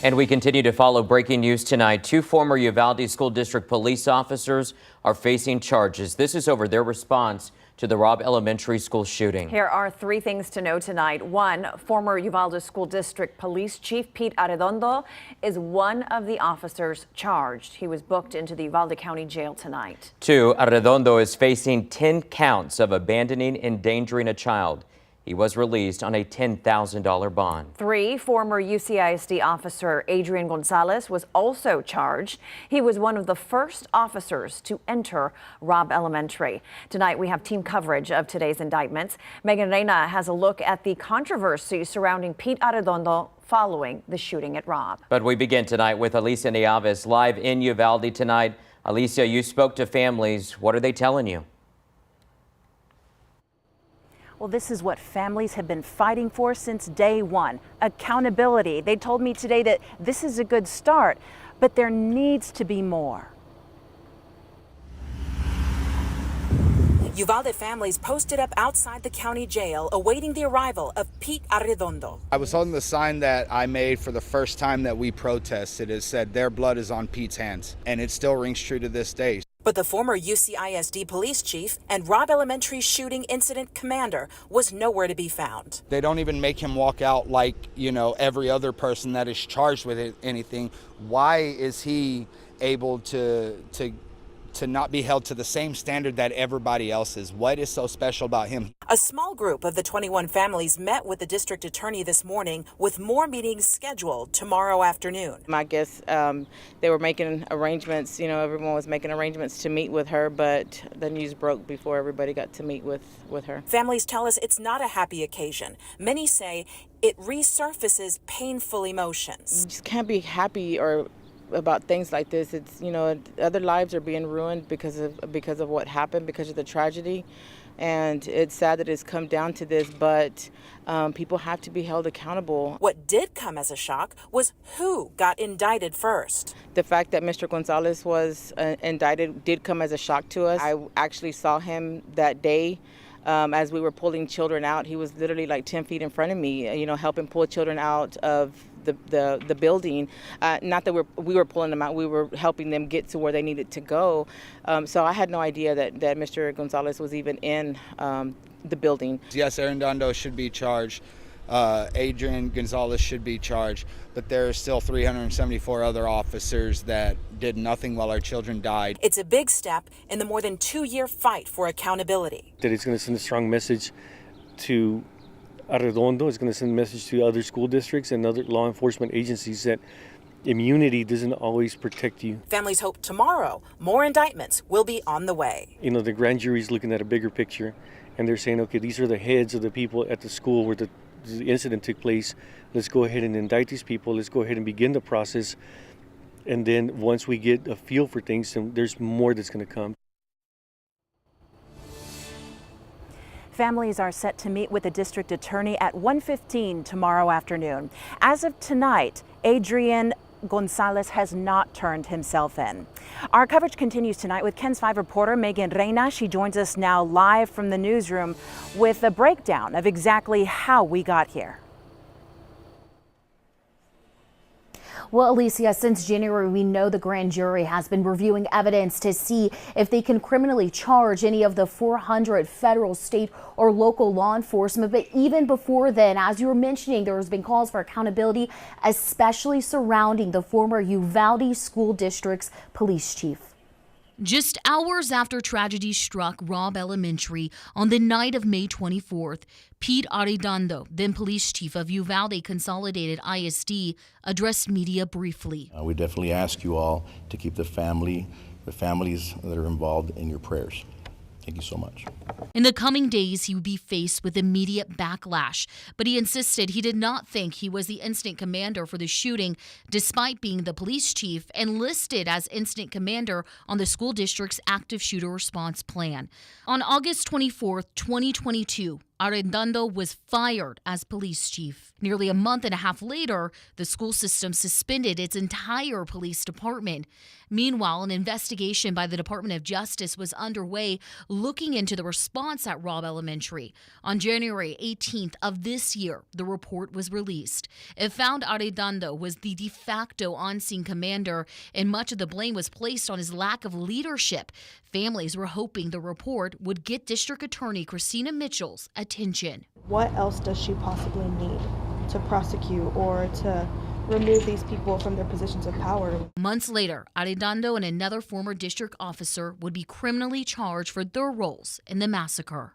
And we continue to follow breaking news tonight. Two former Uvalde School District police officers are facing charges. This is over their response to the Robb Elementary School shooting. Here are three things to know tonight. One, former Uvalde School District Police Chief Pete Arredondo is one of the officers charged. He was booked into the Uvalde County Jail tonight. Two, Arredondo is facing 10 counts of abandoning, endangering a child. He was released on a $10,000 bond. Three, former UCISD officer Adrian Gonzalez was also charged. He was one of the first officers to enter Robb Elementary. Tonight, we have team coverage of today's indictments. Megan Reina has a look at the controversy surrounding Pete Arredondo following the shooting at Robb. But we begin tonight with Alicia Nieves live in Uvalde tonight. Alicia, you spoke to families. What are they telling you? Well, this is what families have been fighting for since day one. Accountability. They told me today that this is a good start, but there needs to be more. Uvalde families posted up outside the county jail awaiting the arrival of Pete Arredondo. I was holding the sign that I made for the first time that we protested. It said, "Their blood is on Pete's hands," and it still rings true to this day. But the former UCISD police chief and Robb Elementary shooting incident commander was nowhere to be found. They don't even make him walk out like, every other person that is charged with anything. Why is he able to not be held to the same standard that everybody else is? What is so special about him? A small group of the 21 families met with the district attorney this morning with more meetings scheduled tomorrow afternoon. I guess they were making arrangements, everyone was making arrangements to meet with her, but the news broke before everybody got to meet with her. Families tell us it's not a happy occasion. Many say it resurfaces painful emotions. You just can't be happy or about things like this. It's other lives are being ruined because of what happened, because of the tragedy, and it's sad that it's come down to this, but people have to be held accountable. What did come as a shock was who got indicted first. The fact that Mr. Gonzalez was indicted did come as a shock to us. I actually saw him that day. As we were pulling children out, he was literally like 10 feet in front of me, helping pull children out of the building. Not that we were pulling them out, we were helping them get to where they needed to go. So I had no idea that Mr. Gonzalez was even in the building. Yes, Arredondo should be charged. Adrian Gonzalez should be charged, but there are still 374 other officers that did nothing while our children died. It's a big step in the more than 2-year fight for accountability. That it's going to send a strong message to Arredondo. It's going to send a message to other school districts and other law enforcement agencies that immunity doesn't always protect you. Families hope tomorrow more indictments will be on the way. The grand jury is looking at a bigger picture, and they're saying, okay, these are the heads of the people at the school where the incident took place. Let's go ahead and indict these people. Let's go ahead and begin the process. And then once we get a feel for things, then there's more that's going to come. Families are set to meet with the district attorney at 1:15 tomorrow afternoon. As of tonight, Adrian Gonzalez has not turned himself in. Our coverage continues tonight with KENS 5 reporter Megan Reina. She joins us now live from the newsroom with a breakdown of exactly how we got here. Well, Alicia, since January, we know the grand jury has been reviewing evidence to see if they can criminally charge any of the 400 federal, state, or local law enforcement. But even before then, as you were mentioning, there has been calls for accountability, especially surrounding the former Uvalde School District's police chief. Just hours after tragedy struck Robb Elementary on the night of May 24th, Pete Arredondo, then police chief of Uvalde Consolidated ISD, addressed media briefly. We definitely ask you all to keep the families that are involved in your prayers. Thank you so much. In the coming days, he would be faced with immediate backlash, but he insisted he did not think he was the incident commander for the shooting, despite being the police chief and listed as incident commander on the school district's active shooter response plan. On August 24th, 2022, Arredondo was fired as police chief. Nearly a month and a half later, the school system suspended its entire police department. Meanwhile, an investigation by the Department of Justice was underway looking into the response at Robb Elementary. On January 18th of this year, the report was released. It found Arredondo was the de facto on-scene commander, and much of the blame was placed on his lack of leadership. Families were hoping the report would get District Attorney Christina Mitchell's attention. What else does she possibly need to prosecute or to remove these people from their positions of power? Months later, Arredondo and another former district officer would be criminally charged for their roles in the massacre.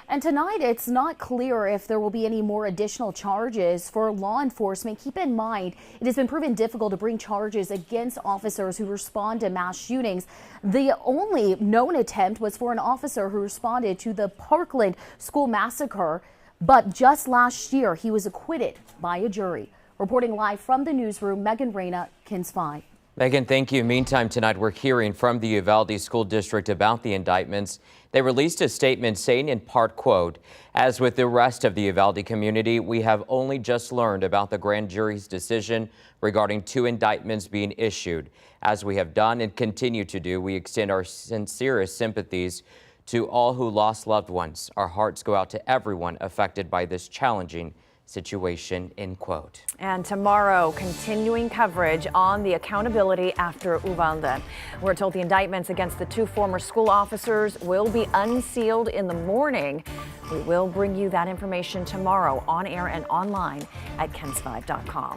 And tonight, it's not clear if there will be any more additional charges for law enforcement. Keep in mind, it has been proven difficult to bring charges against officers who respond to mass shootings. The only known attempt was for an officer who responded to the Parkland school massacre, but just last year, he was acquitted by a jury. Reporting live from the newsroom, Megan Reyna, KENS 5. Megan, thank you. Meantime, tonight we're hearing from the Uvalde School District about the indictments. They released a statement saying in part, quote, "As with the rest of the Uvalde community, we have only just learned about the grand jury's decision regarding 2 indictments being issued. As we have done and continue to do, we extend our sincerest sympathies to all who lost loved ones. Our hearts go out to everyone affected by this challenging situation," end quote. And tomorrow, continuing coverage on the accountability after Uvalde. We're told the indictments against the 2 former school officers will be unsealed in the morning. We will bring you that information tomorrow on air and online at KENS5.com.